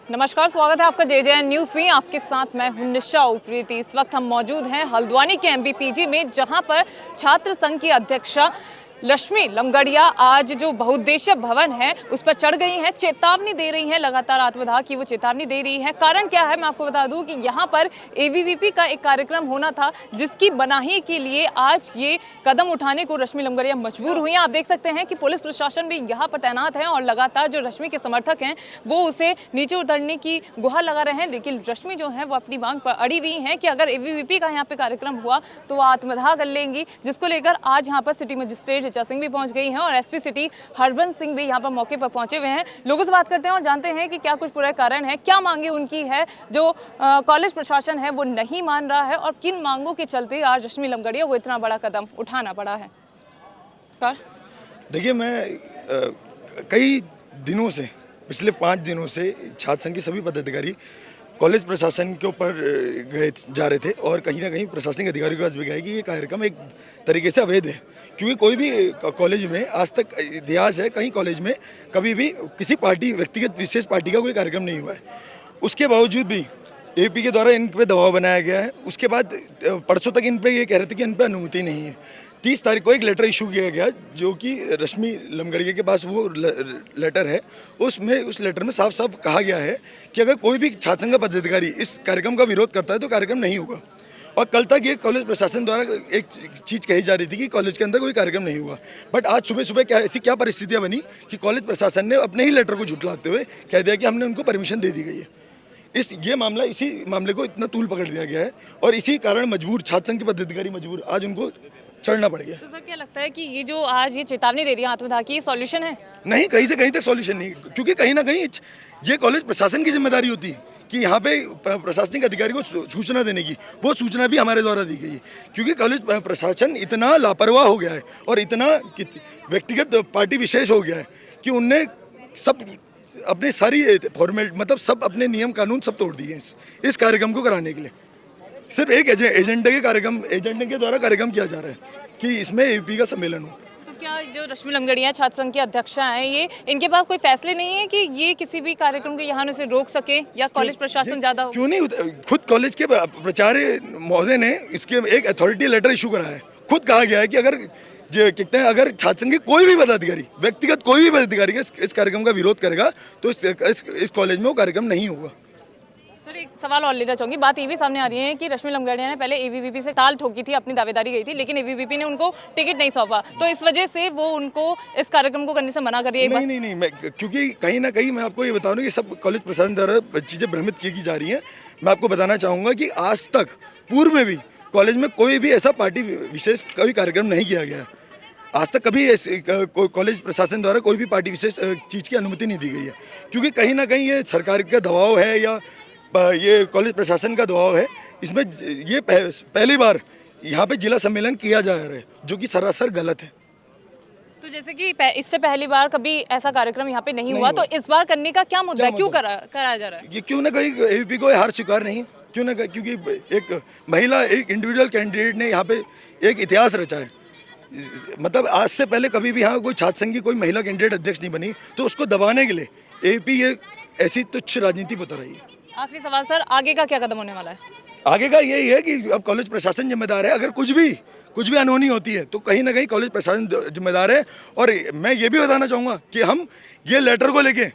नमस्कार, स्वागत है आपका JJN न्यूज़ में। आपके साथ मैं हूं निशा उप्रेती। इस वक्त हम मौजूद हैं हल्द्वानी के MBPG में, जहां पर छात्र संघ की अध्यक्षा लक्ष्मी लमगड़िया आज जो बहुउद्देशीय भवन है उस पर चढ़ गई हैं, चेतावनी दे रही हैं, लगातार आत्मदाह की वो चेतावनी दे रही है। कारण क्या है, मैं आपको बता दूं कि यहाँ पर ABVP का एक कार्यक्रम होना था, जिसकी मनाही के लिए आज ये कदम उठाने को रश्मि लमगड़िया मजबूर हुई हैं। आप देख सकते हैं कि पुलिस प्रशासन भी यहाँ पर तैनात है और लगातार जो रश्मि के समर्थक हैं वो उसे नीचे उतरने की गुहार लगा रहे हैं। लेकिन रश्मि जो है वो अपनी मांग पर अड़ी हुई हैं कि अगर ABVP का यहाँ पे कार्यक्रम हुआ तो वो आत्मदाह कर लेंगी, जिसको लेकर आज यहाँ पर सिटी मजिस्ट्रेट सिंह भी पहुंच गई हैं और SP सिटी हरबंस सिंह भी यहां पर मौके पर पहुंचे हुए हैं। लोगों से बात करते हैं और जानते हैं कि क्या कुछ पूरा कारण है, क्या मांगे उनकी है जो कॉलेज प्रशासन है वो नहीं मान रहा है, और किन मांगों के चलते आज रश्मि लमगड़िया को इतना बड़ा कदम उठाना पड़ा है। देखिए, मैं कई दिनों से, पिछले 5 दिनों से छात्र संघ के सभी पदाधिकारी कॉलेज प्रशासन के ऊपर जा रहे थे और कहीं ना कहीं प्रशासनिक अधिकारियों के पास भी गए कि ये कार्यक्रम एक तरीके से अवैध है। क्योंकि कोई भी कॉलेज में आज तक इतिहास है, कहीं कॉलेज में कभी भी किसी पार्टी, व्यक्तिगत विशेष पार्टी का कोई कार्यक्रम नहीं हुआ है। उसके बावजूद भी AP के द्वारा इन पे दबाव बनाया गया है। उसके बाद परसों तक इन पे ये कह रहे थे कि इन पे अनुमति नहीं है। 30 तारीख को एक लेटर इशू किया गया जो कि रश्मि लमगड़िया के पास वो लेटर है। उसमें उस लेटर में साफ साफ कहा गया है कि अगर कोई भी छात्र संघ का पदाधिकारी इस कार्यक्रम का विरोध करता है तो कार्यक्रम नहीं होगा। और कल तक ये कॉलेज प्रशासन द्वारा एक चीज़ कही जा रही थी कि कॉलेज के अंदर कोई कार्यक्रम नहीं हुआ। बट आज सुबह सुबह क्या परिस्थितियाँ बनी कि कॉलेज प्रशासन ने अपने ही लेटर को झुठलाते हुए कह दिया कि हमने उनको परमिशन दे दी गई है। इसी मामले को इतना तूल पकड़ दिया गया है और इसी कारण मजबूर छात्र संघ के पदाधिकारी मजबूर आज उनको चढ़ना पड़ गया। तो सर, क्या लगता है कि ये जो आज ये चेतावनी दे रही है आत्मदाह की, सॉल्यूशन है? नहीं, कहीं से कहीं तक सॉल्यूशन नहीं, क्योंकि कहीं ना कहीं ये कॉलेज प्रशासन की जिम्मेदारी होती है कि यहाँ पे प्रशासनिक अधिकारी को सूचना देने की। वो सूचना भी हमारे द्वारा दी गई है, क्योंकि कॉलेज प्रशासन इतना लापरवाह हो गया है और इतना व्यक्तिगत पार्टी विशेष हो गया है कि उनने सब अपने सारी फॉर्मेलिटी, मतलब सब अपने नियम कानून सब तोड़ दिए इस कार्यक्रम को कराने के लिए। सिर्फ एक एजेंडे के द्वारा कार्यक्रम किया जा रहा है कि इसमें AP का सम्मेलन हो। तो क्या जो रश्मि लमगड़िया छात्र संघ की अध्यक्षा हैं, ये इनके पास कोई फैसले नहीं है कि ये किसी भी कार्यक्रम को यहाँ से रोक सके, या कॉलेज प्रशासन ज्यादा हो? क्यों नहीं, खुद कॉलेज के प्राचार्य महोदय ने इसके एक अथॉरिटी लेटर इशू करा है। खुद कहा गया है कि अगर छात्र संघ के कोई भी पदाधिकारी, व्यक्तिगत कोई भी पदाधिकारी इस कार्यक्रम का विरोध करेगा तो इस कॉलेज में वो कार्यक्रम नहीं होगा। सर, एक सवाल और लेना चाहूँगी। बात ये भी सामने आ रही है कि रश्मि लमगड़िया ने पहले ABVP से ताल ठोकी थी, अपनी दावेदारी गई थी, लेकिन ABVP ने उनको टिकट नहीं सौंपा, तो इस वजह से वो उनको इस कार्यक्रम को करने से मना कर रही है। नहीं, क्योंकि कहीं ना कहीं मैं आपको ये बता दूं कि सब कॉलेज प्रशासन द्वारा चीज़ें भ्रमित की जा रही हैं। मैं आपको बताना चाहूँगा कि आज तक पूर्व में भी कॉलेज में कोई भी ऐसा पार्टी विशेष कोई कार्यक्रम नहीं किया गया। आज तक कभी कॉलेज प्रशासन द्वारा कोई भी पार्टी विशेष चीज़ की अनुमति नहीं दी गई है, क्योंकि कहीं ना कहीं ये सरकार का दबाव है या ये कॉलेज प्रशासन का दबाव है। इसमें ये पहली बार यहाँ पे जिला सम्मेलन किया जा रहा है, जो कि सरासर गलत है। तो जैसे कि इससे पहली बार कभी ऐसा कार्यक्रम यहाँ पे नहीं हुआ, तो इस बार करने का क्या मुद्दा है, क्यों कराया जा रहा है? ये क्यों ना कहीं ABVP को हार स्वीकार नहीं, क्यों ना, क्योंकि एक महिला, एक इंडिविजुअल कैंडिडेट ने यहाँ पे एक इतिहास रचा है। मतलब आज से पहले कभी भी यहाँ कोई छात्र संघ की कोई महिला कैंडिडेट अध्यक्ष नहीं बनी, तो उसको दबाने के लिए ABVP ये ऐसी तुच्छ राजनीति बता रही है। आखिरी सवाल सर, आगे का क्या कदम होने वाला है? आगे का यही है कि अब कॉलेज प्रशासन जिम्मेदार है। अगर कुछ भी अनहोनी होती है तो कहीं ना कहीं कॉलेज प्रशासन जिम्मेदार है। और मैं ये भी बताना चाहूँगा कि हम ये लेटर को लेके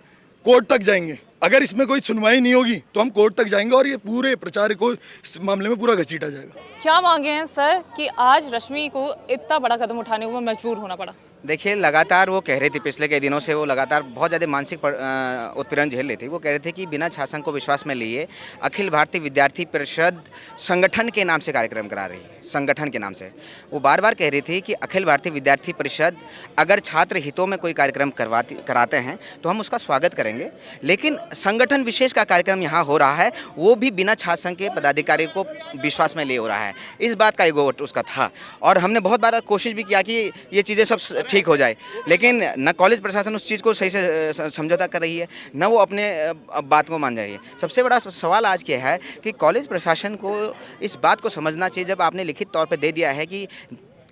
कोर्ट तक जाएंगे। अगर इसमें कोई सुनवाई नहीं होगी तो हम कोर्ट तक जाएंगे और ये पूरे प्रचार को इस मामले में पूरा घसीटा जाएगा। क्या मांगे हैं सर कि आज रश्मि को इतना बड़ा कदम उठाने को मजबूर होना पड़ा? देखिए, लगातार वो कह रही थी, पिछले कई दिनों से वो लगातार बहुत ज़्यादा मानसिक उत्पीड़न झेल रही थी। वो कह रहे थे कि बिना छात्र संघ को विश्वास में लिए अखिल भारतीय विद्यार्थी परिषद संगठन के नाम से कार्यक्रम करा रही है, संगठन के नाम से। वो बार-बार कह रही थी कि अखिल भारतीय विद्यार्थी परिषद अगर छात्र हितों में कोई कार्यक्रम कराते हैं, तो हम उसका स्वागत करेंगे। लेकिन संगठन विशेष का कार्यक्रम यहाँ हो रहा है, वो भी बिना छात्र संघ के पदाधिकारी को विश्वास में लिए हो रहा है। इस बात का ईगो उसका था और हमने बहुत बार कोशिश भी किया कि ये चीज़ें सब ठीक हो जाए, लेकिन न कॉलेज प्रशासन उस चीज़ को सही से समझौता कर रही है, न वो अपने बात को मान रही है। सबसे बड़ा सवाल आज क्या है कि कॉलेज प्रशासन को इस बात को समझना चाहिए, जब आपने लिखित तौर पे दे दिया है कि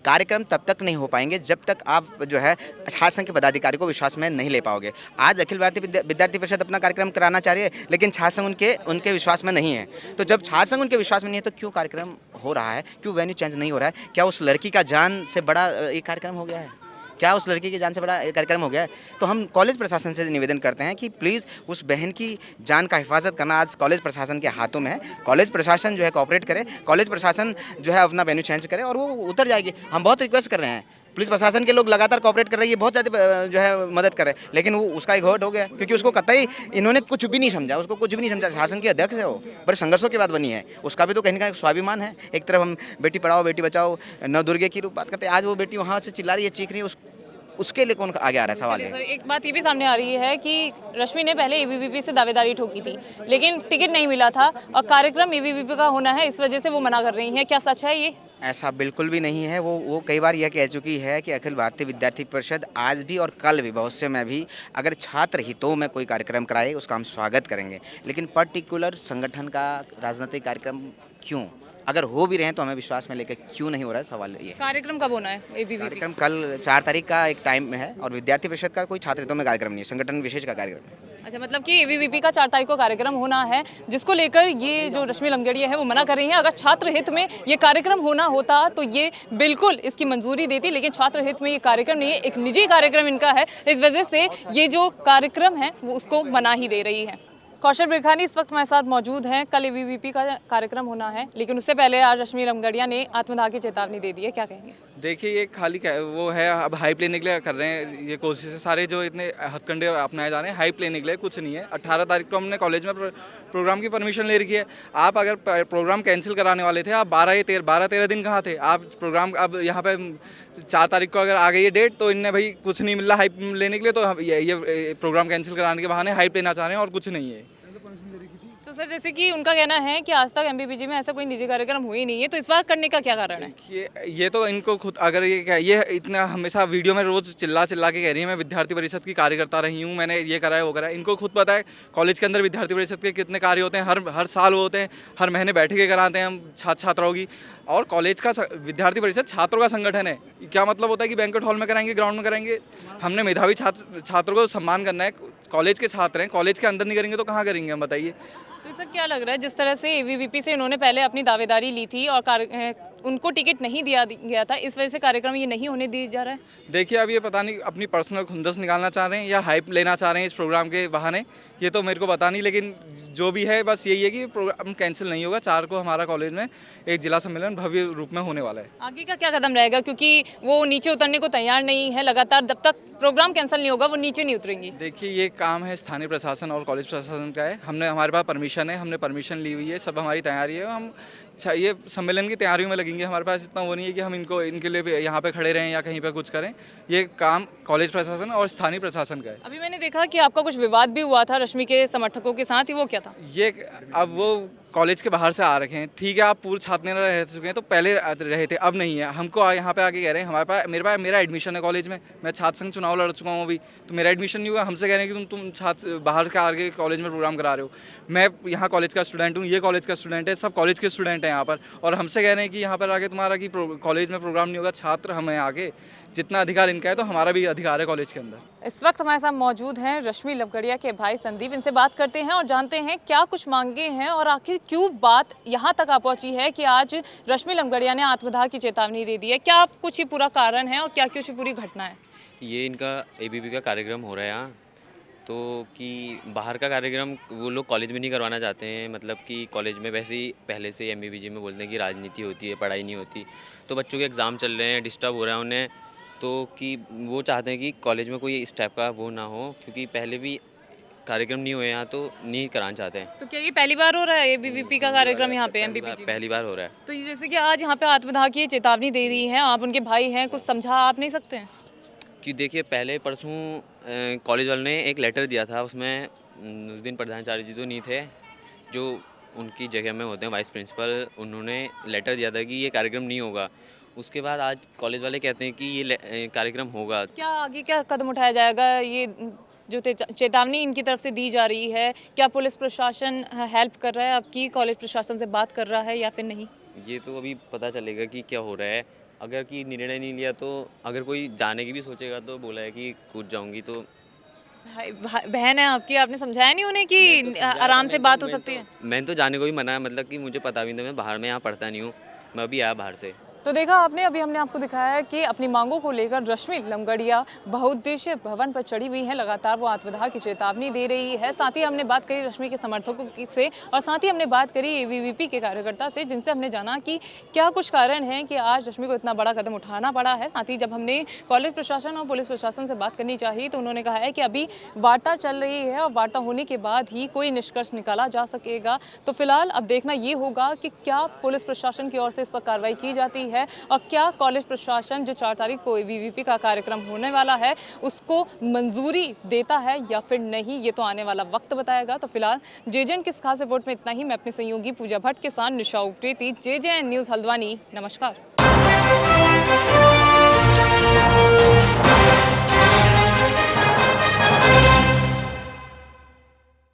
कार्यक्रम तब तक नहीं हो पाएंगे जब तक आप जो है छात्र संघ के पदाधिकारी को विश्वास में नहीं ले पाओगे। आज अखिल भारतीय विद्यार्थी परिषद अपना कार्यक्रम कराना चाह रही है, लेकिन छात्र संघ उनके विश्वास में नहीं है। तो जब छात्र संघ उनके विश्वास में नहीं है, तो क्यों कार्यक्रम हो रहा है, क्यों वेन्यू चेंज नहीं हो रहा है? क्या उस लड़की का जान से बड़ा ये कार्यक्रम हो गया है? क्या उस लड़की की जान से बड़ा कार्यक्रम हो गया है? तो हम कॉलेज प्रशासन से निवेदन करते हैं कि प्लीज़ उस बहन की जान का हिफाजत करना आज कॉलेज प्रशासन के हाथों में है। कॉलेज प्रशासन जो है कोऑपरेट करे, कॉलेज प्रशासन जो है अपना वेन्यू चेंज करे और वो उतर जाएगी। हम बहुत रिक्वेस्ट कर रहे हैं, पुलिस प्रशासन के लोग लगातार कोऑपरेट कर रही है, बहुत ज़्यादा जो है मदद कर रहे हैं, लेकिन वो उसका एक हर्ट हो गया क्योंकि उसको कतई इन्होंने कुछ भी नहीं समझा, उसको कुछ भी नहीं समझा। शासन के अध्यक्ष है वो, बड़े संघर्षों की बात बनी है, उसका भी तो कहीं ना कहीं स्वाभिमान है। एक तरफ हम बेटी पढ़ाओ बेटी बचाओ नवदुर्गे की बात करते हैं, आज वो बेटी वहाँ से चिल्ला रही है, चीख रही है, उसके लिए कौन आगे आ रहा है? सवाल चलिए है। सर, एक बात ये भी सामने आ रही है कि रश्मि ने पहले एबीवीपी से दावेदारी ठोकी थी, लेकिन टिकट नहीं मिला था और कार्यक्रम एबीवीपी का होना है, इस वजह से वो मना कर रही हैं। क्या सच है ये? ऐसा बिल्कुल भी नहीं है। वो कई बार यह कह चुकी है कि अखिल भारतीय विद्यार्थी परिषद आज भी और कल भी भविष्य में भी अगर छात्र हितों में कोई कार्यक्रम कराए उसका हम स्वागत करेंगे, लेकिन पर्टिकुलर संगठन का राजनीतिक कार्यक्रम क्यों? अगर हो भी रहे हैं तो हमें विश्वास में लेकर क्यों नहीं हो रहा है, सवाल ये है। कार्यक्रम कब होना है एबीवीपी? कार्यक्रम कल 4 तारीख का एक टाइम में है और विद्यार्थी परिषद का कोई छात्र हितों में कार्यक्रम नहीं है, संगठन विशेष का कार्यक्रम है। अच्छा, मतलब कि एबीवीपी का 4 तारीख को कार्यक्रम होना है, जिसको लेकर ये जो रश्मि लंगड़िया है वो मना कर रही हैं। अगर छात्र हित में ये कार्यक्रम होना होता तो ये बिल्कुल इसकी मंजूरी देती, लेकिन छात्र हित में ये कार्यक्रम नहीं है, एक निजी कार्यक्रम इनका है, इस वजह से ये जो कार्यक्रम है वो उसको मना ही दे रही है। कौशल बिरखानी इस वक्त हमारे साथ मौजूद हैं। कल एबीवीपी का कार्यक्रम होना है, लेकिन उससे पहले आज रश्मि लंगड़िया ने आत्मदाह की चेतावनी दे दी है, क्या कहेंगे? देखिए, ये खाली वो है, अब हाइप लेने के लिए कर रहे हैं ये कोशिश है। सारे जो इतने हथकंडे अपनाए जा रहे हैं हाइप लेने के लिए, कुछ नहीं है। 18 तारीख को हमने कॉलेज में प्रोग्राम की परमिशन ले रखी है। आप अगर प्रोग्राम कैंसिल कराने वाले थे, आप 12-13 दिन कहाँ थे आप? प्रोग्राम अब यहाँ पे 4 तारीख को अगर आ गई है डेट, तो इनने भाई कुछ नहीं मिल रहा हाइप लेने के लिए, तो ये प्रोग्राम कैंसिल कराने के बहाने हाइप लेना चाह रहे हैं और कुछ नहीं है। तो सर, जैसे कि उनका कहना है कि आज तक एमबीपीजी में ऐसा कोई निजी कार्यक्रम हुआ ही नहीं है, तो इस बार करने का क्या कारण है? ये तो इनको खुद, अगर ये इतना हमेशा वीडियो में रोज चिल्ला के कह रही है मैं विद्यार्थी परिषद की कार्यकर्ता रही हूँ, मैंने ये करा है वो करा है। इनको खुद पता है कॉलेज के अंदर विद्यार्थी परिषद के कितने कार्य होते हैं, हर साल वो होते हैं, हर महीने बैठकें कराते हैं हम छात्राओं की। और कॉलेज का विद्यार्थी परिषद छात्रों का संगठन है। क्या मतलब होता है कि बैंक्वेट हॉल में कराएंगे, ग्राउंड में कराएंगे? हमने मेधावी छात्रों को सम्मान करना है, कॉलेज के छात्र हैं, कॉलेज के अंदर नहीं करेंगे तो कहाँ करेंगे हम, बताइए। तो सर, क्या लग रहा है, जिस तरह से एबीवीपी से इन्होंने पहले अपनी दावेदारी ली थी और उनको टिकट नहीं दिया गया था, इस वजह से कार्यक्रम ये नहीं होने दिया जा रहा है? देखिए, अब ये पता नहीं अपनी पर्सनल खुंदस निकालना चाह रहे हैं या हाइप लेना चाह रहे हैं इस प्रोग्राम के बहाने, ये तो मेरे को पता नहीं, लेकिन जो भी है बस यही है कि प्रोग्राम कैंसिल नहीं होगा। 4 को हमारा कॉलेज में एक जिला सम्मेलन भव्य रूप में होने वाला है। आगे का क्या कदम रहेगा, क्योंकि वो नीचे उतरने को तैयार नहीं है, लगातार जब तक प्रोग्राम कैंसिल नहीं होगा वो नीचे नहीं उतरेंगी? देखिए, ये काम है स्थानीय प्रशासन और कॉलेज प्रशासन का है। हमारे पास परमिशन है, हमने परमिशन ली हुई है, सब हमारी तैयारी है। हम ये सम्मेलन की तैयारियों में लगेंगे। हमारे पास इतना वो नहीं है कि हम इनके लिए यहाँ पे खड़े रहें या कहीं पे कुछ करें। ये काम कॉलेज प्रशासन और स्थानीय प्रशासन का है। अभी मैंने देखा कि आपका कुछ विवाद भी हुआ था रश्मि के समर्थकों के साथ, ही वो क्या था? ये अब वो कॉलेज के बाहर से आ रखे हैं, ठीक है, आप पूर्व छात्र रह चुके हैं तो पहले रहे थे, अब नहीं है। हमको यहाँ पे आके कह रहे हैं मेरा एडमिशन है कॉलेज में, मैं छात्र संघ चुनाव लड़ चुका हूँ अभी, तो मेरा एडमिशन नहीं हुआ। हमसे कह रहे हैं कि तुम छात्र बाहर के आगे कॉलेज में प्रोग्राम करा रहे हो। मैं यहाँ कॉलेज का स्टूडेंट हूँ, ये कॉलेज का स्टूडेंट है, सब कॉलेज के स्टूडेंट हैं यहाँ पर, और हमसे कह रहे हैं कि यहाँ पर आगे तुम्हारा कि कॉलेज में प्रोग्राम नहीं होगा। छात्र हमें आगे जितना अधिकार इनका है तो हमारा भी अधिकार है कॉलेज के अंदर। इस वक्त हमारे साथ मौजूद हैं रश्मि लंगड़िया के भाई संदीप। इनसे बात करते हैं और जानते हैं क्या कुछ मांगे हैं और आखिर क्यों बात यहाँ तक आ पहुँची है कि आज रश्मि लंगड़िया ने आत्मदाह की चेतावनी दे दी है। क्या कुछ ही पूरा कारण है और क्या कुछ पूरी घटना है? ये इनका एबीवीपी का कार्यक्रम हो रहा है यहाँ, तो कि बाहर का कार्यक्रम वो लोग कॉलेज में नहीं करवाना चाहते हैं। मतलब कि कॉलेज में वैसे ही पहले से एमबीबीजी में बोलते हैं कि राजनीति होती है, पढ़ाई नहीं होती। तो बच्चों के एग्ज़ाम चल रहे हैं, डिस्टर्ब हो रहा है उन्हें, तो कि वो चाहते हैं कि कॉलेज में कोई इस टाइप का वो ना हो, क्योंकि पहले भी कार्यक्रम नहीं हुए यहाँ, तो नहीं कराना चाहते हैं। तो क्या ये पहली बार हो रहा है एबीवीपी का कार्यक्रम यहाँ पे एमबीपीजी में? पहली बार हो रहा है। तो ये जैसे कि आज यहाँ पे आत्मदाह की चेतावनी दे रही हैं, आप उनके भाई हैं, कुछ समझा आप नहीं सकते हैं? कि देखिए, पहले परसों कॉलेज वालों ने एक लेटर दिया था, उसमें उस दिन प्रधानाचार्य जी तो नहीं थे, जो उनकी जगह में होते हैं वाइस प्रिंसिपल, उन्होंने लेटर दिया था कि ये कार्यक्रम नहीं होगा। उसके बाद आज कॉलेज वाले कहते हैं कि ये कार्यक्रम होगा। क्या आगे क्या कदम उठाया जाएगा? ये जो चेतावनी इनकी तरफ से दी जा रही है, क्या पुलिस प्रशासन हेल्प कर रहा है आपकी, कॉलेज प्रशासन से बात कर रहा है या फिर नहीं? ये तो अभी पता चलेगा कि क्या हो रहा है। अगर कि निर्णय नहीं लिया तो अगर कोई जाने की भी सोचेगा तो बोला है कि कूद जाऊंगी। तो बहन है आपकी, आपने समझाया नहीं उन्हें कि आराम से बात हो सकती है? मैंने तो जाने को भी मना है, मतलब कि मुझे पता भी नहीं था, मैं बाहर में यहाँ पढ़ता नहीं हूँ, मैं अभी आया बाहर से। तो देखा आपने, अभी हमने आपको दिखाया है कि अपनी मांगों को लेकर रश्मि लमगड़िया बहुउद्देशीय भवन पर चढ़ी हुई है, लगातार वो आत्मदाह की चेतावनी दे रही है। साथ ही हमने बात करी रश्मि के समर्थकों से और साथ ही हमने बात करी एबीवीपी के कार्यकर्ता से, जिनसे हमने जाना कि क्या कुछ कारण है कि आज रश्मि को इतना बड़ा कदम उठाना पड़ा है। साथ ही जब हमने कॉलेज प्रशासन और पुलिस प्रशासन से बात करनी चाहिए तो उन्होंने कहा है कि अभी वार्ता चल रही है और वार्ता होने के बाद ही कोई निष्कर्ष निकाला जा सकेगा। तो फिलहाल अब देखना ये होगा कि क्या पुलिस प्रशासन की ओर से इस पर कार्रवाई की जाती है और क्या कॉलेज प्रशासन जो 4 तारीख को एबीवीपी का कार्यक्रम होने वाला है उसको मंजूरी देता है या फिर नहीं, ये तो आने वाला वक्त बताएगा। तो फिलहाल जेजेएन किस खास रिपोर्ट में इतना ही। मैं अपने सहयोगी पूजा भट्ट के साथ निशा उप्रेती, जेजेएन न्यूज़ हल्द्वानी। नमस्कार।